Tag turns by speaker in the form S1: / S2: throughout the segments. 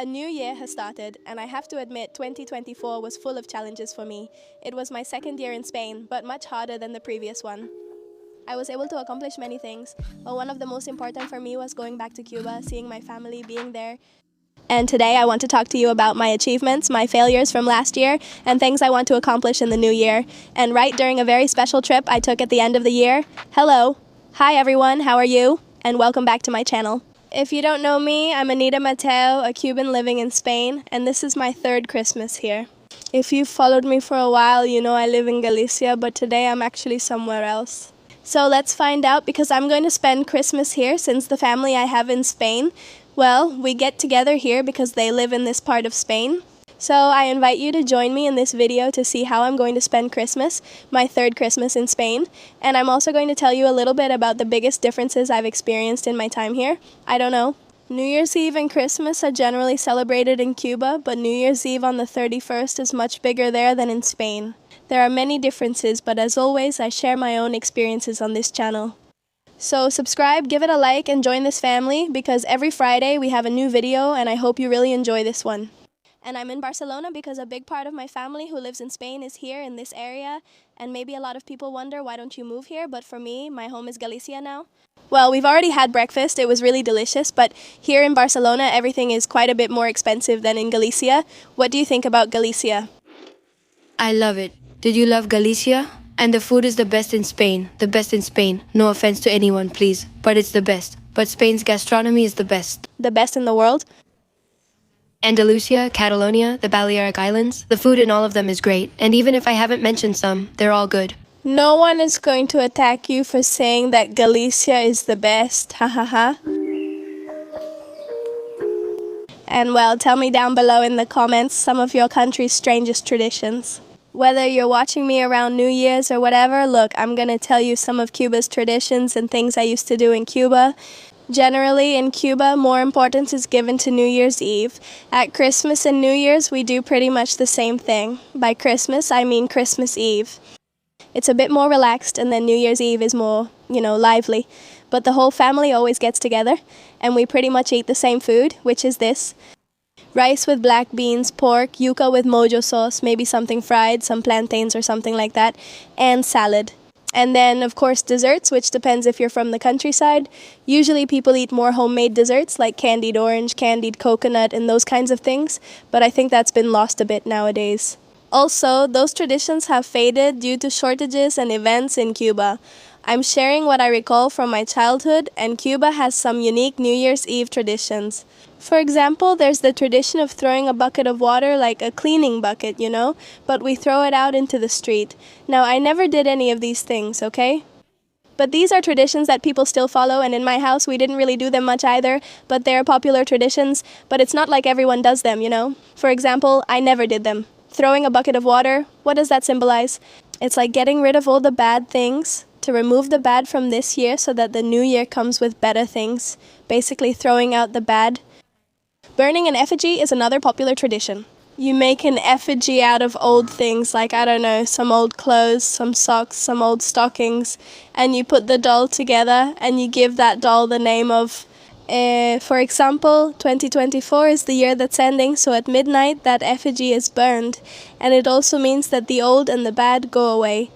S1: A new year has started, and I have to admit 2024 was full of challenges for me. It was my second year in Spain, but much harder than the previous one. I was able to accomplish many things, but one of the most important for me was going back to Cuba, seeing my family, being there. And today I want to talk to you about my achievements, my failures from last year, and things I want to accomplish in the new year. And right during a very special trip I took at the end of the year. Hello. Hi everyone, how are you? And welcome back to my channel. If you don't know me, I'm Anita Mateo, a Cuban living in Spain, and this is my third Christmas here. If you've followed me for a while, you know I live in Galicia, but today I'm actually somewhere else. So let's find out, because I'm going to spend Christmas here since the family I have in Spain, well, we get together here because they live in this part of Spain. So I invite you to join me in this video to see how I'm going to spend Christmas, my third Christmas in Spain. And I'm also going to tell you a little bit about the biggest differences I've experienced in my time here. I don't know. New Year's Eve and Christmas are generally celebrated in Cuba, but New Year's Eve on the 31st is much bigger there than in Spain. There are many differences, but as always, I share my own experiences on this channel. So subscribe, give it a like, and join this family, because every Friday we have a new video, and I hope you really enjoy this one. And I'm in Barcelona because a big part of my family who lives in Spain is here in this area, and maybe a lot of people wonder, why don't you move here? But for me, my home is Galicia now. Well, we've already had breakfast, it was really delicious, but here in Barcelona everything is quite a bit more expensive than in Galicia. What do you think about Galicia?
S2: I love it. Did you love Galicia? And the food is the best in Spain. The best in Spain. No offense to anyone, please, but it's the best. But Spain's gastronomy is the best.
S1: The best in the world?
S2: Andalusia, Catalonia, the Balearic Islands, the food in all of them is great, and even if I haven't mentioned some, they're all good.
S1: No one is going to attack you for saying that Galicia is the best, ha ha ha. And well, tell me down below in the comments some of your country's strangest traditions. Whether you're watching me around New Year's or whatever, look, I'm gonna tell you some of Cuba's traditions and things I used to do in Cuba. Generally, in Cuba, more importance is given to New Year's Eve. At Christmas and New Year's, we do pretty much the same thing. By Christmas, I mean Christmas Eve. It's a bit more relaxed, and then New Year's Eve is more, lively. But the whole family always gets together, and we pretty much eat the same food, which is this. Rice with black beans, pork, yuca with mojo sauce, maybe something fried, some plantains or something like that, and salad. And then, of course, desserts, which depends if you're from the countryside. Usually people eat more homemade desserts like candied orange, candied coconut, and those kinds of things, but I think that's been lost a bit nowadays. Also, those traditions have faded due to shortages and events in Cuba. I'm sharing what I recall from my childhood, and Cuba has some unique New Year's Eve traditions. For example, there's the tradition of throwing a bucket of water, like a cleaning bucket, but we throw it out into the street. Now, I never did any of these things, okay? But these are traditions that people still follow, and in my house we didn't really do them much either, but they're popular traditions, but it's not like everyone does them, For example, I never did them. Throwing a bucket of water, what does that symbolize? It's like getting rid of all the bad things, to remove the bad from this year so that the new year comes with better things. Basically throwing out the bad. Burning an effigy is another popular tradition. You make an effigy out of old things, like, I don't know, some old clothes, some socks, some old stockings, and you put the doll together and you give that doll the name of, for example, 2024 is the year that's ending, so at midnight that effigy is burned, and it also means that the old and the bad go away.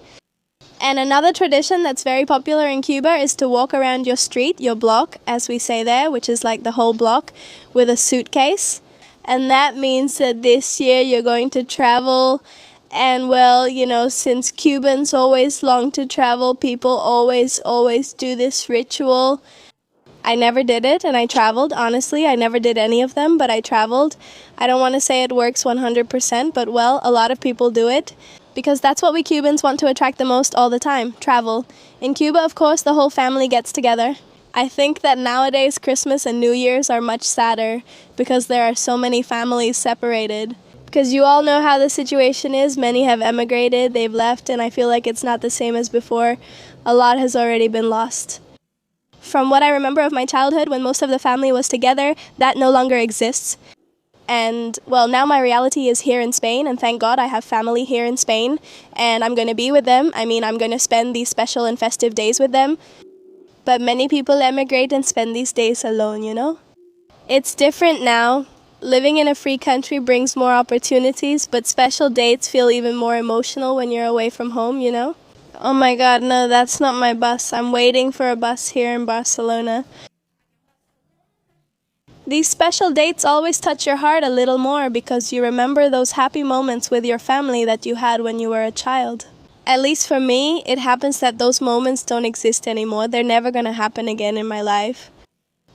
S1: And another tradition that's very popular in Cuba is to walk around your street, your block, as we say there, which is like the whole block, with a suitcase. And that means that this year you're going to travel, and well, since Cubans always long to travel, people always do this ritual. I never did it, and I traveled. Honestly, I never did any of them, but I traveled. I don't want to say it works 100%, but well, a lot of people do it. Because that's what we Cubans want to attract the most all the time, travel. In Cuba, of course, the whole family gets together. I think that nowadays Christmas and New Year's are much sadder because there are so many families separated. Because you all know how the situation is, many have emigrated, they've left, and I feel like it's not the same as before. A lot has already been lost. From what I remember of my childhood, when most of the family was together, that no longer exists. And, well, now my reality is here in Spain, and thank God I have family here in Spain, and I'm going to be with them. I'm going to spend these special and festive days with them. But many people emigrate and spend these days alone, It's different now. Living in a free country brings more opportunities, but special dates feel even more emotional when you're away from home, you know? Oh my god, no, that's not my bus. I'm waiting for a bus here in Barcelona. These special dates always touch your heart a little more because you remember those happy moments with your family that you had when you were a child. At least for me, it happens that those moments don't exist anymore. They're never gonna happen again in my life.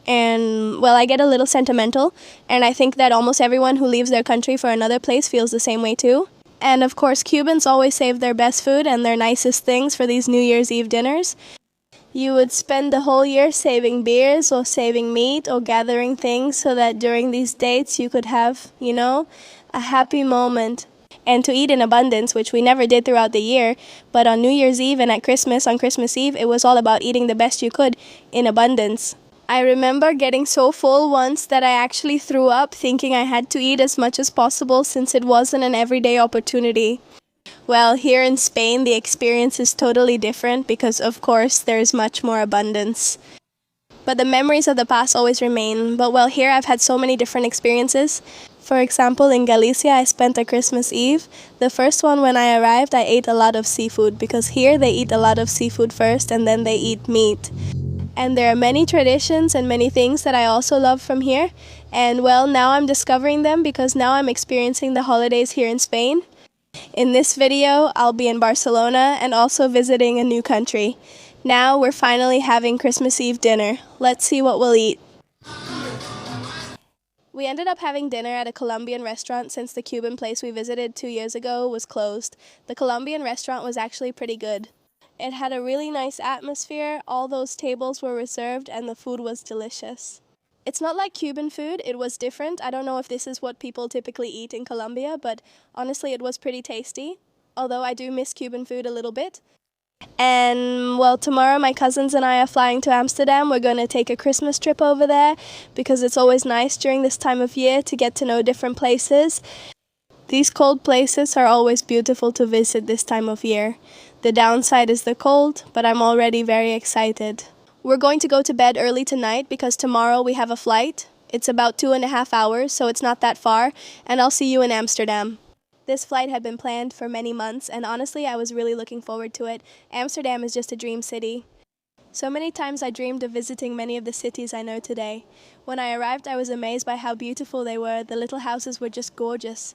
S1: And, well, I get a little sentimental, and I think that almost everyone who leaves their country for another place feels the same way too. And of course, Cubans always save their best food and their nicest things for these New Year's Eve dinners. You would spend the whole year saving beers or saving meat or gathering things so that during these dates you could have, you know, a happy moment. And to eat in abundance, which we never did throughout the year, but on New Year's Eve and at Christmas, on Christmas Eve, it was all about eating the best you could in abundance. I remember getting so full once that I actually threw up, thinking I had to eat as much as possible since it wasn't an everyday opportunity. Well, here in Spain, the experience is totally different because, of course, there's much more abundance. But the memories of the past always remain. But, well, here I've had so many different experiences. For example, in Galicia, I spent a Christmas Eve. The first one, when I arrived, I ate a lot of seafood because here they eat a lot of seafood first and then they eat meat. And there are many traditions and many things that I also love from here. And, well, now I'm discovering them because now I'm experiencing the holidays here in Spain. In this video, I'll be in Barcelona and also visiting a new country. Now we're finally having Christmas Eve dinner. Let's see what we'll eat. We ended up having dinner at a Colombian restaurant since the Cuban place we visited 2 years ago was closed. The Colombian restaurant was actually pretty good. It had a really nice atmosphere, all those tables were reserved, and the food was delicious. It's not like Cuban food, it was different. I don't know if this is what people typically eat in Colombia, but honestly it was pretty tasty. Although I do miss Cuban food a little bit. And, well, tomorrow my cousins and I are flying to Amsterdam. We're going to take a Christmas trip over there because it's always nice during this time of year to get to know different places. These cold places are always beautiful to visit this time of year. The downside is the cold, but I'm already very excited. We're going to go to bed early tonight because tomorrow we have a flight. It's about 2.5 hours, so it's not that far, and I'll see you in Amsterdam. This flight had been planned for many months, and honestly, I was really looking forward to it. Amsterdam is just a dream city. So many times I dreamed of visiting many of the cities I know today. When I arrived, I was amazed by how beautiful they were. The little houses were just gorgeous.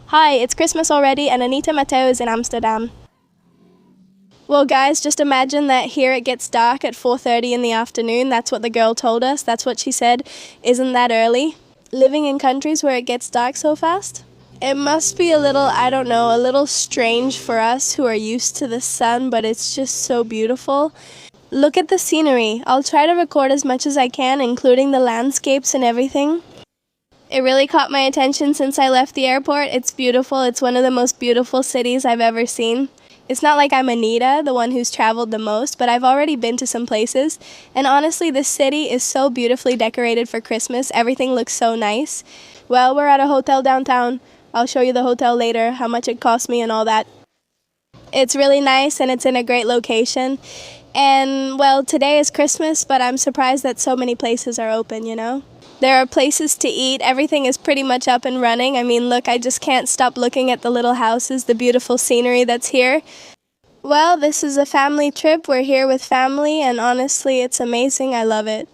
S1: Hi, it's Christmas already, and Anita Mateo is in Amsterdam. Well, guys, just imagine that here it gets dark at 4:30 in the afternoon. That's what the girl told us. That's what she said. Isn't that early? Living in countries where it gets dark so fast? It must be a little, I don't know, a little strange for us who are used to the sun, but it's just so beautiful. Look at the scenery. I'll try to record as much as I can, including the landscapes and everything. It really caught my attention since I left the airport. It's beautiful. It's one of the most beautiful cities I've ever seen. It's not like I'm Anita, the one who's traveled the most, but I've already been to some places. And honestly, this city is so beautifully decorated for Christmas. Everything looks so nice. Well, we're at a hotel downtown. I'll show you the hotel later, how much it cost me and all that. It's really nice and it's in a great location. And, well, today is Christmas, but I'm surprised that so many places are open, you know? There are places to eat. Everything is pretty much up and running. I mean, look, I just can't stop looking at the little houses, the beautiful scenery that's here. Well, this is a family trip. We're here with family, and honestly, it's amazing. I love it.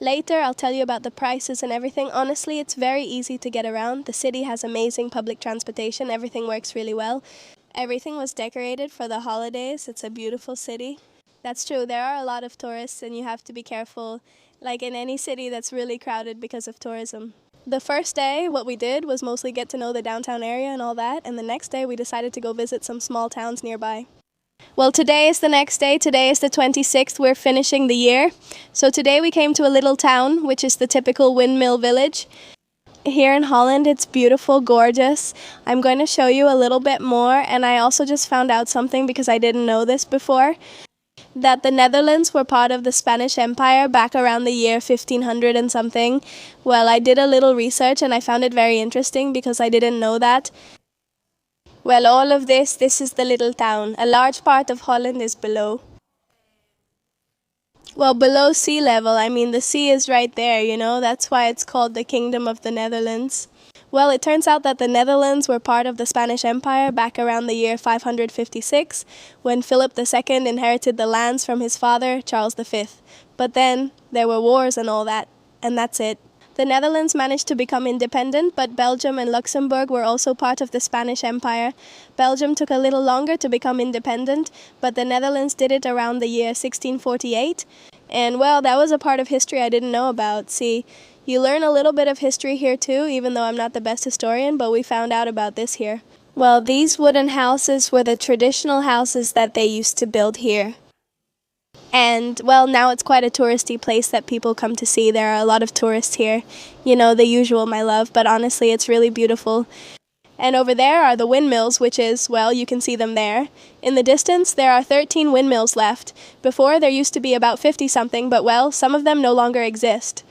S1: Later, I'll tell you about the prices and everything. Honestly, it's very easy to get around. The city has amazing public transportation. Everything works really well. Everything was decorated for the holidays. It's a beautiful city. That's true. There are a lot of tourists, and you have to be careful, like in any city that's really crowded because of tourism. The first day, what we did was mostly get to know the downtown area and all that, and the next day we decided to go visit some small towns nearby. Well, today is the next day. Today is the 26th. We're finishing the year. So today we came to a little town, which is the typical windmill village. Here in Holland, it's beautiful, gorgeous. I'm going to show you a little bit more, and I also just found out something because I didn't know this before, that the Netherlands were part of the Spanish Empire back around the year 1500 and something. Well, I did a little research and I found it very interesting because I didn't know that. Well, all of this is the little town. A large part of Holland is below. Well, below sea level, I mean, the sea is right there, you know? That's why it's called the Kingdom of the Netherlands. Well, it turns out that the Netherlands were part of the Spanish Empire back around the year 556, when Philip II inherited the lands from his father, Charles V. But then, there were wars and all that, and that's it. The Netherlands managed to become independent, but Belgium and Luxembourg were also part of the Spanish Empire. Belgium took a little longer to become independent, but the Netherlands did it around the year 1648. And well, that was a part of history I didn't know about. See, you learn a little bit of history here too, even though I'm not the best historian, but we found out about this here. Well, these wooden houses were the traditional houses that they used to build here. And, well, now it's quite a touristy place that people come to see. There are a lot of tourists here. You know, the usual, my love, but honestly, it's really beautiful. And over there are the windmills, which is, well, you can see them there. In the distance, there are 13 windmills left. Before, there used to be about 50-something, but, well, some of them no longer exist.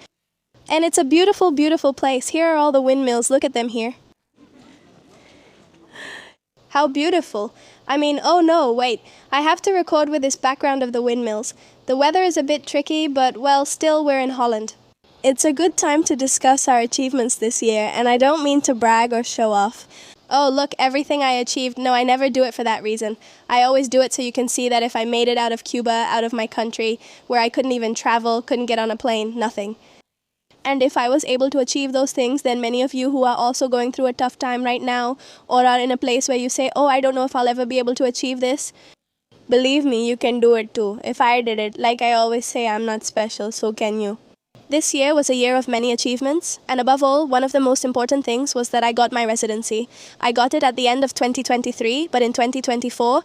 S1: And it's a beautiful, beautiful place. Here are all the windmills. Look at them here. How beautiful. I mean, oh no, wait. I have to record with this background of the windmills. The weather is a bit tricky, but, well, still we're in Holland. It's a good time to discuss our achievements this year, and I don't mean to brag or show off. Oh, look, everything I achieved. No, I never do it for that reason. I always do it so you can see that if I made it out of Cuba, out of my country, where I couldn't even travel, couldn't get on a plane, nothing. And if I was able to achieve those things, then many of you who are also going through a tough time right now, or are in a place where you say, oh, I don't know if I'll ever be able to achieve this, believe me, you can do it too. If I did it, like I always say, I'm not special, so can you. This year was a year of many achievements, and above all, one of the most important things was that I got my residency. I got it at the end of 2023, but in 2024,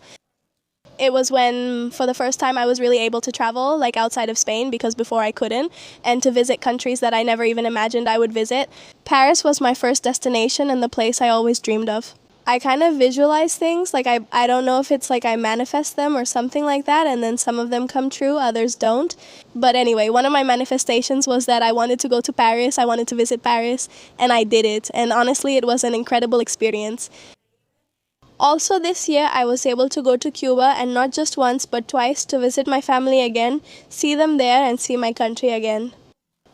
S1: it was when, for the first time, I was really able to travel, like outside of Spain, because before I couldn't, and to visit countries that I never even imagined I would visit. Paris was my first destination and the place I always dreamed of. I kind of visualize things, like I don't know if it's like I manifest them or something like that, and then some of them come true, others don't. But anyway, one of my manifestations was that I wanted to go to Paris, I wanted to visit Paris, and I did it. And honestly, it was an incredible experience. Also this year, I was able to go to Cuba, and not just once, but twice, to visit my family again, see them there, and see my country again.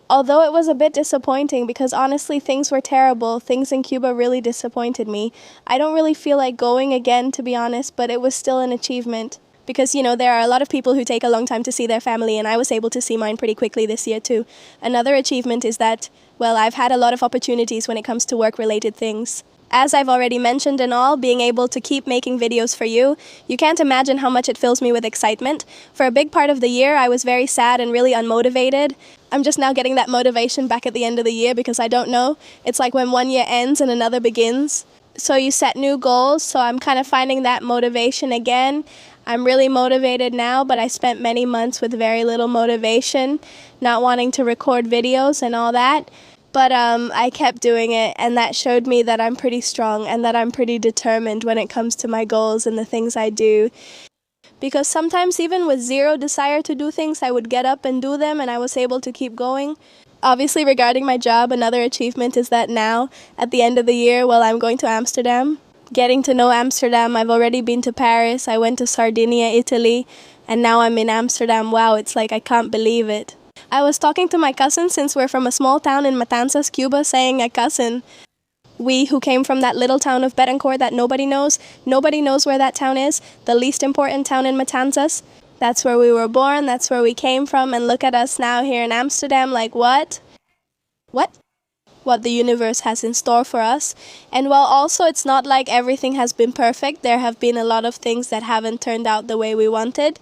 S1: Although it was a bit disappointing, because honestly things were terrible, things in Cuba really disappointed me. I don't really feel like going again, to be honest, but it was still an achievement. Because, you know, there are a lot of people who take a long time to see their family, and I was able to see mine pretty quickly this year too. Another achievement is that, well, I've had a lot of opportunities when it comes to work-related things. As I've already mentioned and all, being able to keep making videos for you, you can't imagine how much it fills me with excitement. For a big part of the year, I was very sad and really unmotivated. I'm just now getting that motivation back at the end of the year because I don't know. It's like when one year ends and another begins. So you set new goals, so I'm kind of finding that motivation again. I'm really motivated now, but I spent many months with very little motivation, not wanting to record videos and all that. But I kept doing it, and that showed me that I'm pretty strong and that I'm pretty determined when it comes to my goals and the things I do. Because sometimes even with zero desire to do things, I would get up and do them, and I was able to keep going. Obviously, regarding my job, another achievement is that now, at the end of the year, well, I'm going to Amsterdam. Getting to know Amsterdam, I've already been to Paris, I went to Sardinia, Italy, and now I'm in Amsterdam. Wow, it's like I can't believe it. I was talking to my cousin, since we're from a small town in Matanzas, Cuba, saying a cousin. We who came from that little town of Betancourt that nobody knows where that town is, the least important town in Matanzas. That's where we were born, that's where we came from, and look at us now here in Amsterdam, like what? What? What the universe has in store for us. And well, also, it's not like everything has been perfect. There have been a lot of things that haven't turned out the way we wanted.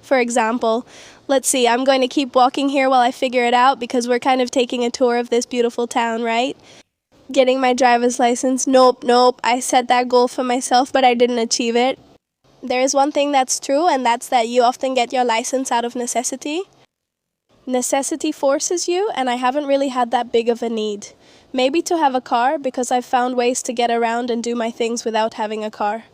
S1: For example, let's see, I'm going to keep walking here while I figure it out because we're kind of taking a tour of this beautiful town, right? Getting my driver's license. Nope. I set that goal for myself, but I didn't achieve it. There is one thing that's true, and that's that you often get your license out of necessity. Necessity forces you, and I haven't really had that big of a need. Maybe to have a car, because I've found ways to get around and do my things without having a car.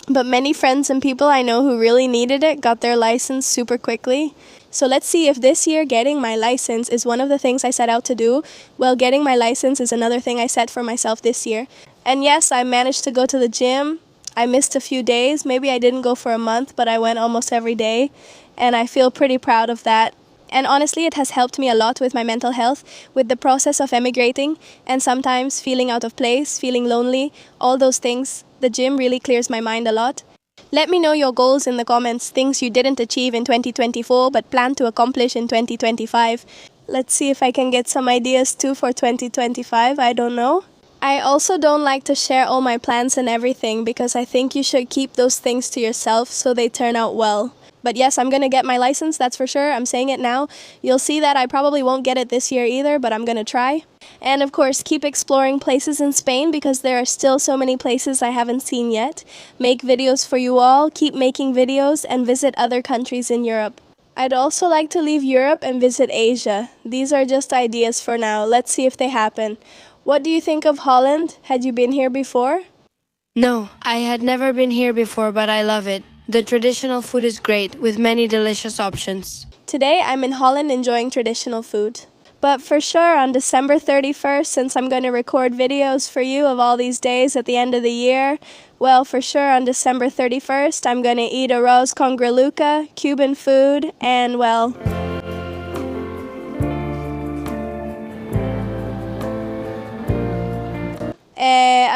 S1: But many friends and people I know who really needed it got their license super quickly. So let's see if this year getting my license is one of the things I set out to do. Well, getting my license is another thing I set for myself this year. And yes, I managed to go to the gym. I missed a few days. Maybe I didn't go for a month, but I went almost every day. And I feel pretty proud of that. And honestly, it has helped me a lot with my mental health, with the process of emigrating, and sometimes feeling out of place, feeling lonely, all those things. The gym really clears my mind a lot. Let me know your goals in the comments, things you didn't achieve in 2024 but plan to accomplish in 2025. Let's see if I can get some ideas too for 2025, I don't know. I also don't like to share all my plans and everything because I think you should keep those things to yourself so they turn out well. But yes, I'm gonna get my license, that's for sure. I'm saying it now. You'll see that I probably won't get it this year either, but I'm gonna try. And of course, keep exploring places in Spain because there are still so many places I haven't seen yet. Make videos for you all, keep making videos, and visit other countries in Europe. I'd also like to leave Europe and visit Asia. These are just ideas for now. Let's see if they happen. What do you think of Holland? Had you been here before?
S2: No, I had never been here before, but I love it. The traditional food is great, with many delicious options.
S1: Today, I'm in Holland enjoying traditional food. But for sure, on December 31st, since I'm going to record videos for you of all these days at the end of the year, well, for sure, on December 31st, I'm going to eat arroz con greluca, Cuban food, and, well,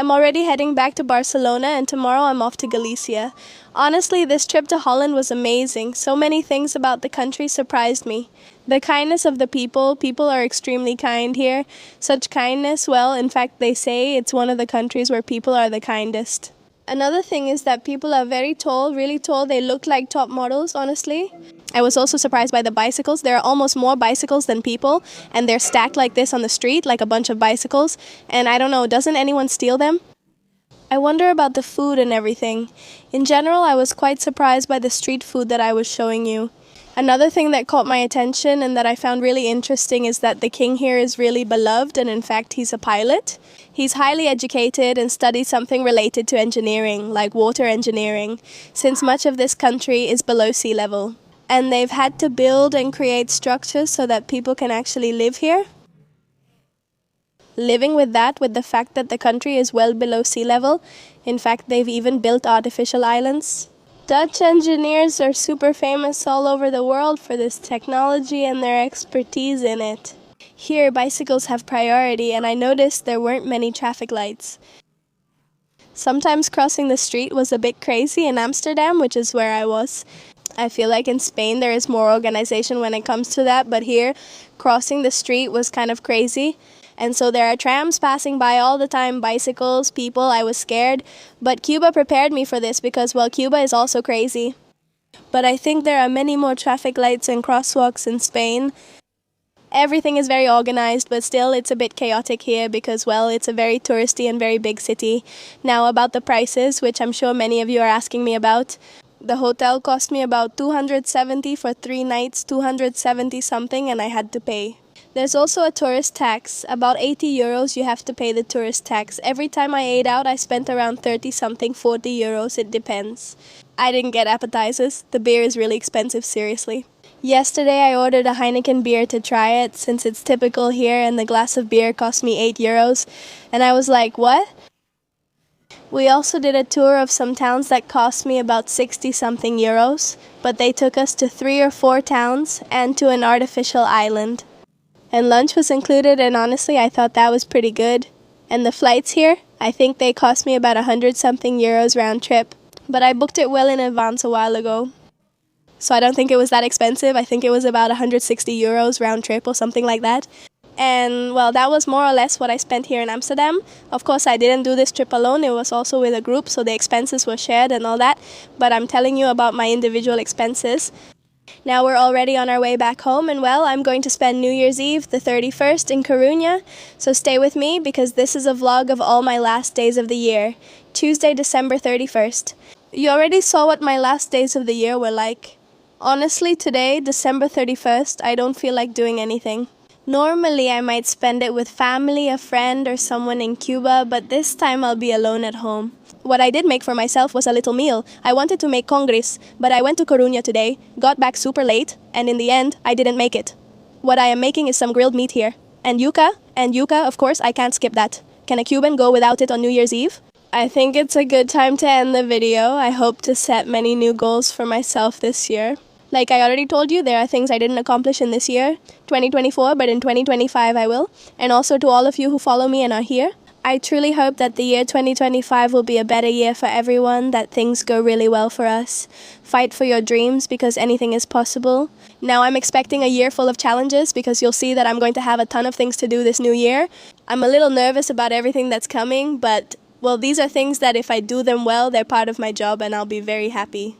S1: I'm already heading back to Barcelona, and tomorrow I'm off to Galicia. Honestly, this trip to Holland was amazing. So many things about the country surprised me. The kindness of the people are extremely kind here. Such kindness, well, in fact, they say it's one of the countries where people are the kindest. Another thing is that people are very tall, really tall. They look like top models, honestly. I was also surprised by the bicycles. There are almost more bicycles than people, and they're stacked like this on the street, like a bunch of bicycles. And I don't know, doesn't anyone steal them? I wonder about the food and everything. In general, I was quite surprised by the street food that I was showing you. Another thing that caught my attention and that I found really interesting is that the king here is really beloved, and in fact he's a pilot. He's highly educated and studies something related to engineering, like water engineering, since much of this country is below sea level. And they've had to build and create structures so that people can actually live here. Living with that, with the fact that the country is well below sea level. In fact, they've even built artificial islands. Dutch engineers are super famous all over the world for this technology and their expertise in it. Here, bicycles have priority, and I noticed there weren't many traffic lights. Sometimes crossing the street was a bit crazy in Amsterdam, which is where I was. I feel like in Spain there is more organization when it comes to that, but here, crossing the street was kind of crazy. And so there are trams passing by all the time, bicycles, people. I was scared. But Cuba prepared me for this because, well, Cuba is also crazy. But I think there are many more traffic lights and crosswalks in Spain. Everything is very organized, but still it's a bit chaotic here because, well, it's a very touristy and very big city. Now about the prices, which I'm sure many of you are asking me about. The hotel cost me about 270 for 3 nights, 270 something, and I had to pay. There's also a tourist tax. About 80 euros you have to pay the tourist tax. Every time I ate out, I spent around 30 something, 40 euros, it depends. I didn't get appetizers. The beer is really expensive, seriously. Yesterday I ordered a Heineken beer to try it, since it's typical here, and the glass of beer cost me 8 euros. And I was like, what? We also did a tour of some towns that cost me about 60 something euros, but they took us to 3 or 4 towns and to an artificial island. And lunch was included, and honestly I thought that was pretty good. And the flights here, I think they cost me about 100 something euros round trip. But I booked it well in advance a while ago. So I don't think it was that expensive. I think it was about 160 euros round trip or something like that. And well, that was more or less what I spent here in Amsterdam. Of course, I didn't do this trip alone. It was also with a group, so the expenses were shared and all that. But I'm telling you about my individual expenses. Now we're already on our way back home, and well, I'm going to spend New Year's Eve, the 31st, in Coruña. So stay with me because this is a vlog of all my last days of the year. Tuesday, December 31st. You already saw what my last days of the year were like. Honestly, today, December 31st, I don't feel like doing anything. Normally, I might spend it with family, a friend, or someone in Cuba, but this time I'll be alone at home. What I did make for myself was a little meal. I wanted to make congris, but I went to Coruña today, got back super late, and in the end, I didn't make it. What I am making is some grilled meat here. And yuca, of course, I can't skip that. Can a Cuban go without it on New Year's Eve? I think it's a good time to end the video. I hope to set many new goals for myself this year. Like I already told you, there are things I didn't accomplish in this year, 2024, but in 2025 I will. And also to all of you who follow me and are here, I truly hope that the year 2025 will be a better year for everyone, that things go really well for us. Fight for your dreams because anything is possible. Now I'm expecting a year full of challenges because you'll see that I'm going to have a ton of things to do this new year. I'm a little nervous about everything that's coming, but well, these are things that if I do them well, they're part of my job and I'll be very happy.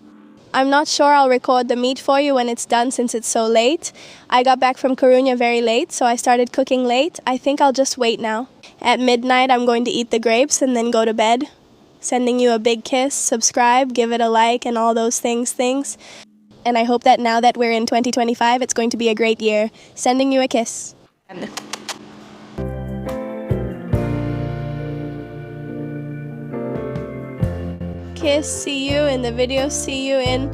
S1: I'm not sure I'll record the meat for you when it's done since it's so late. I got back from Coruña very late, so I started cooking late. I think I'll just wait now. At midnight, I'm going to eat the grapes and then go to bed. Sending you a big kiss, subscribe, give it a like, and all those things. And I hope that now that we're in 2025, it's going to be a great year. Sending you a kiss. Kiss, see you in the video, see you in